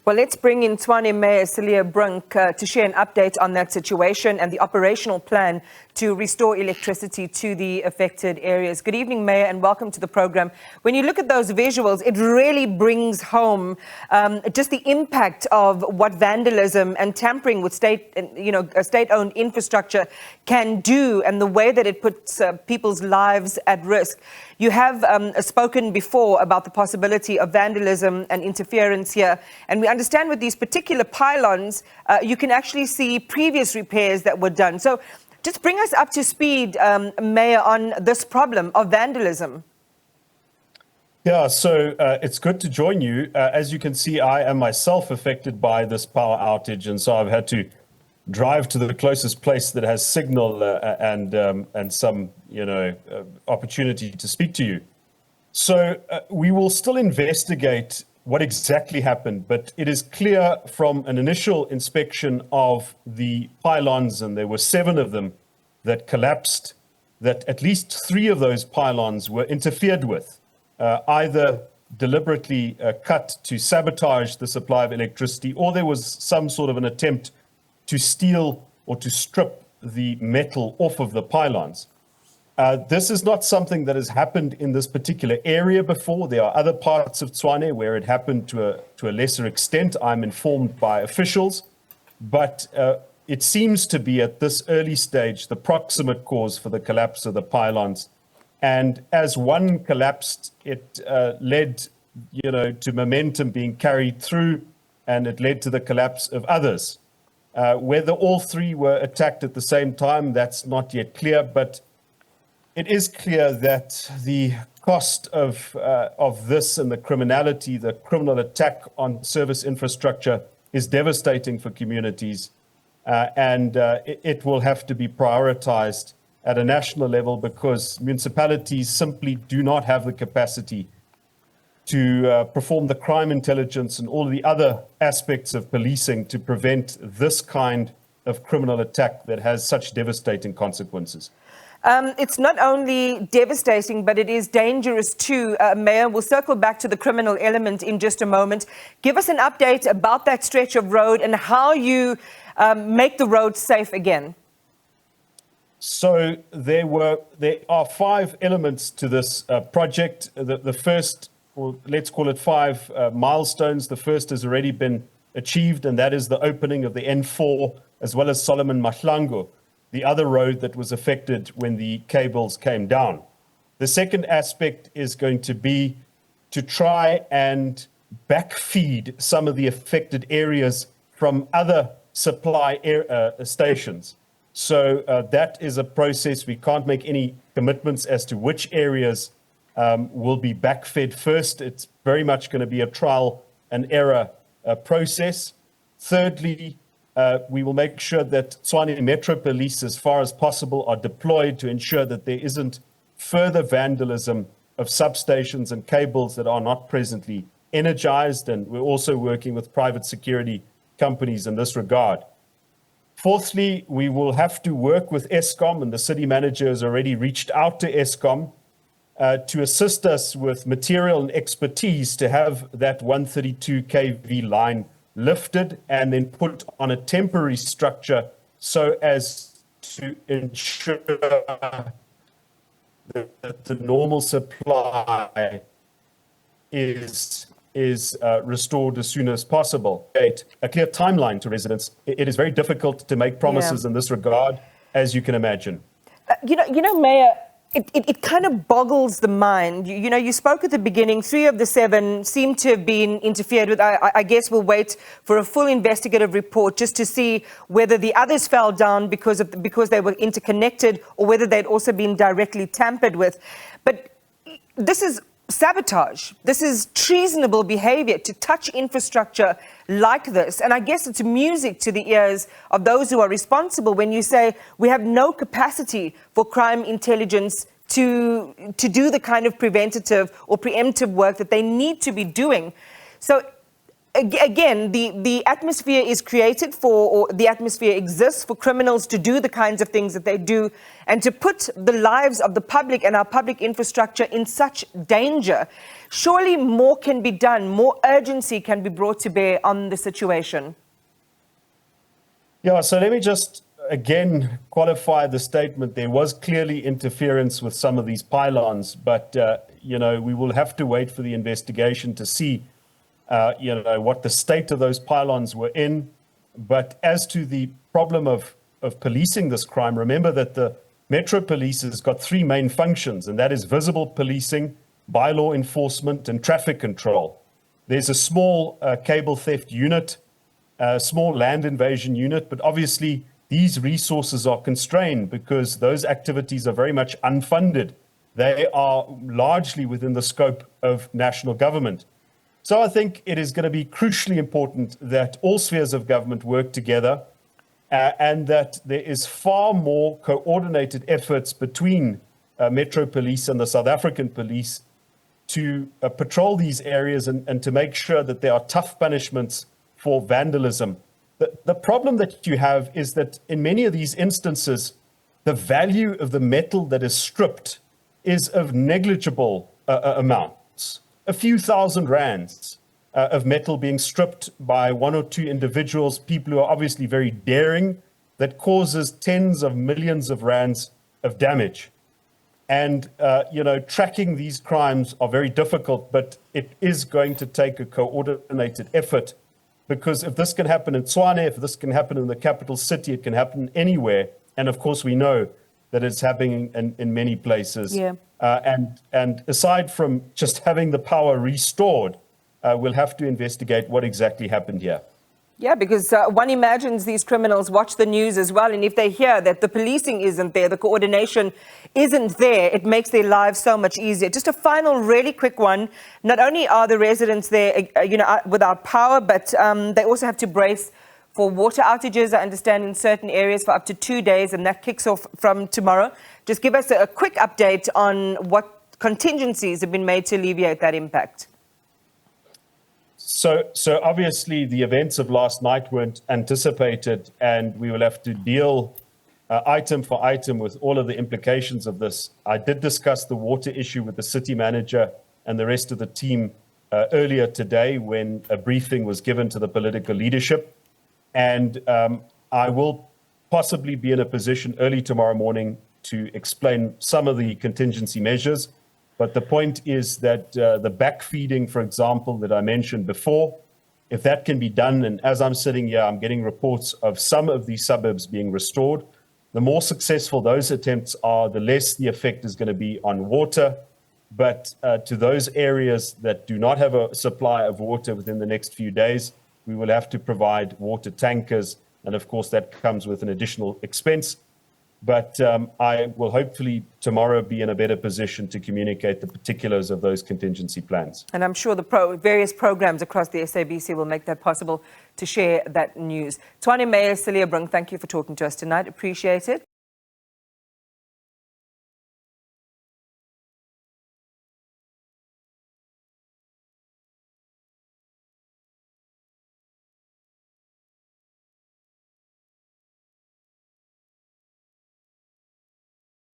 Well, let's bring in Tshwane Mayor Cilliers Brink to share an update on that situation and the operational plan to restore electricity to the affected areas. Good evening, Mayor, and welcome to the program. When you look at those visuals, it really brings home just the impact of what vandalism and tampering with state-owned infrastructure can do, and the way that it puts people's lives at risk. You have spoken before about the possibility of vandalism and interference here, and we understand with these particular pylons, you can actually see previous repairs that were done. So just bring us up to speed, Mayor, on this problem of vandalism. Yeah, so it's good to join you. As you can see, I am myself affected by this power outage, and so I've had to drive to the closest place that has signal and some, opportunity to speak to you. So we will still investigate what exactly happened, but it is clear from an initial inspection of the pylons, and there were 7 of them that collapsed, that at least 3 of those pylons were interfered with, either deliberately cut to sabotage the supply of electricity, or there was some sort of an attempt to steal or to strip the metal off of the pylons. This is not something that has happened in this particular area before. There are other parts of Tshwane where it happened to a lesser extent, I'm informed by officials, but it seems to be at this early stage the proximate cause for the collapse of the pylons. And as one collapsed, it led to momentum being carried through, and it led to the collapse of others. Whether all 3 were attacked at the same time, that's not yet clear, but it is clear that the cost of this and the criminality, the criminal attack on service infrastructure is devastating for communities, and it will have to be prioritized at a national level, because municipalities simply do not have the capacity to perform the crime intelligence and all of the other aspects of policing to prevent this kind of criminal attack that has such devastating consequences. It's not only devastating, but it is dangerous too, Mayor. We'll circle back to the criminal element in just a moment. Give us an update about that stretch of road and how you make the road safe again. So there are 5 elements to this project. The first, or let's call it 5 milestones. The first has already been achieved, and that is the opening of the N4, as well as Solomon Mahlangu, the other road that was affected when the cables came down. The second aspect is going to be to try and backfeed some of the affected areas from other supply stations. So that is a process. We can't make any commitments as to which areas will be backfed first. It's very much going to be a trial and error process. Thirdly, we will make sure that Tshwane Metro Police, as far as possible, are deployed to ensure that there isn't further vandalism of substations and cables that are not presently energized. And we're also working with private security companies in this regard. Fourthly, we will have to work with Eskom, and the city manager has already reached out to Eskom to assist us with material and expertise to have that 132 kV line lifted and then put on a temporary structure so as to ensure that the normal supply is restored as soon as possible. A clear timeline to residents. It is very difficult to make promises in this regard, as you can imagine. Mayor, it kind of boggles the mind. You spoke at the beginning, 3 of the 7 seem to have been interfered with. I guess we'll wait for a full investigative report just to see whether the others fell down because they were interconnected, or whether they'd also been directly tampered with. But this is sabotage. This is treasonable behavior to touch infrastructure like this. And I guess it's music to the ears of those who are responsible when you say we have no capacity for crime intelligence to do the kind of preventative or preemptive work that they need to be doing. So again, the atmosphere is created for, or the atmosphere exists for criminals to do the kinds of things that they do and to put the lives of the public and our public infrastructure in such danger. Surely more can be done, more urgency can be brought to bear on the situation. Yeah, so let me just again qualify the statement. There was clearly interference with some of these pylons, but, we will have to wait for the investigation to see what the state of those pylons were in. But as to the problem of policing this crime, remember that the Metro Police has got three main functions, and that is visible policing, bylaw enforcement, and traffic control. There's a small cable theft unit, a small land invasion unit, but obviously these resources are constrained because those activities are very much unfunded. They are largely within the scope of national government. So I think it is going to be crucially important that all spheres of government work together and that there is far more coordinated efforts between Metro Police and the South African Police to patrol these areas and to make sure that there are tough punishments for vandalism. The problem that you have is that in many of these instances, the value of the metal that is stripped is of negligible amounts. A few thousand rands of metal being stripped by one or two individuals, people who are obviously very daring, that causes tens of millions of rands of damage. And, tracking these crimes are very difficult, but it is going to take a coordinated effort, because if this can happen in Tshwane, if this can happen in the capital city, it can happen anywhere. And of course, we know that it's happening in many places. Yeah. And aside from just having the power restored, we'll have to investigate what exactly happened here. Yeah, because one imagines these criminals watch the news as well, and if they hear that the policing isn't there, the coordination isn't there, it makes their lives so much easier. Just a final, really quick one. Not only are the residents there, without power, but they also have to brace for water outages, I understand, in certain areas for up to 2 days, and that kicks off from tomorrow. Just give us a quick update on what contingencies have been made to alleviate that impact. So obviously the events of last night weren't anticipated, and we will have to deal item for item with all of the implications of this. I did discuss the water issue with the city manager and the rest of the team earlier today when a briefing was given to the political leadership. And I will possibly be in a position early tomorrow morning to explain some of the contingency measures. But the point is that the backfeeding, for example, that I mentioned before, if that can be done, and as I'm sitting here, I'm getting reports of some of these suburbs being restored. The more successful those attempts are, the less the effect is going to be on water. But to those areas that do not have a supply of water within the next few days, we will have to provide water tankers. And of course, that comes with an additional expense. But I will hopefully tomorrow be in a better position to communicate the particulars of those contingency plans. And I'm sure the various programs across the SABC will make that possible to share that news. Tshwane Mayor Cilliers Brink, thank you for talking to us tonight. Appreciate it.